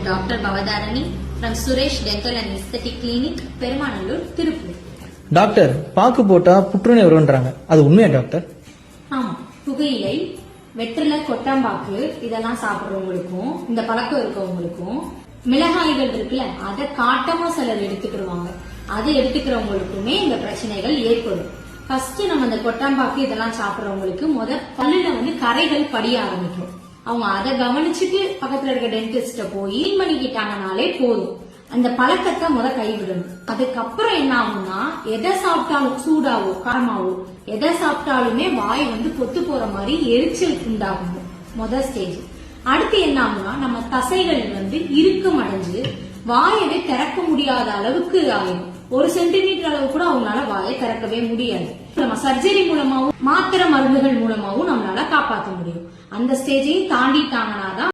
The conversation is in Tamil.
Dr. Bavadharani from Suresh Dental and Aesthetic Clinic, Perumanallur, Tirupur. Doctor பாக்கு போட்டா புற்றுநோய் வரும்ன்றாங்க, அது உண்மையா டாக்டர்? ஆமா, புகையிலை, வெற்றிலை, கொட்டாம்பாக்கு இதெல்லாம் சாப்பிடுறவங்களுக்கும் இந்த பழக்கம் இருக்கவங்களுக்கும் மிளகாய்கள் இருக்குல்ல அதை காட்டமா சிலர் எடுத்துக்கிடுவாங்க. அதை எடுத்துக்கிறவங்களுக்குமே இந்த பிரச்சனைகள் ஏற்படும். ஃபர்ஸ்ட் நம்ம இந்த கொட்டாம்பாக்கு இதெல்லாம் சாப்பிடுறவங்களுக்கு பல்லுல கரைகள் படிய ஆரம்பிக்கும். அவங்க அதை கவனிச்சுட்டு பக்கத்துல இருக்க டென்டிஸ்ட போய் பண்ணிக்கிட்டாங்கனாலே போதும். அந்த பழக்கத்தை கைவிடணும். அதுக்கப்புறம் என்ன ஆகும்னா, எதை சாப்பிட்டாலும் சூடாவோ காரமாவோ எதை சாப்பிட்டாலுமே வாய் பொத்து போற மாதிரி எரிச்சல் உண்டாகும். ஸ்டேஜ். அடுத்து என்ன ஆகும்னா, நம்ம தசைகள் இறுக்கம் அடைஞ்சு வாயவே திறக்க முடியாத அளவுக்கு ஆயிடும். 1 சென்டிமீட்டர் அளவு கூட அவங்களால வாயை திறக்கவே முடியாது. நம்ம சர்ஜரி மூலமாவும் மாத்திரை மருந்துகள் மூலமாவும் நம்மளால காப்பாற்ற முடியும். அந்த ஸ்டேஜையும் தாண்டிட்டாங்கன்னா தான்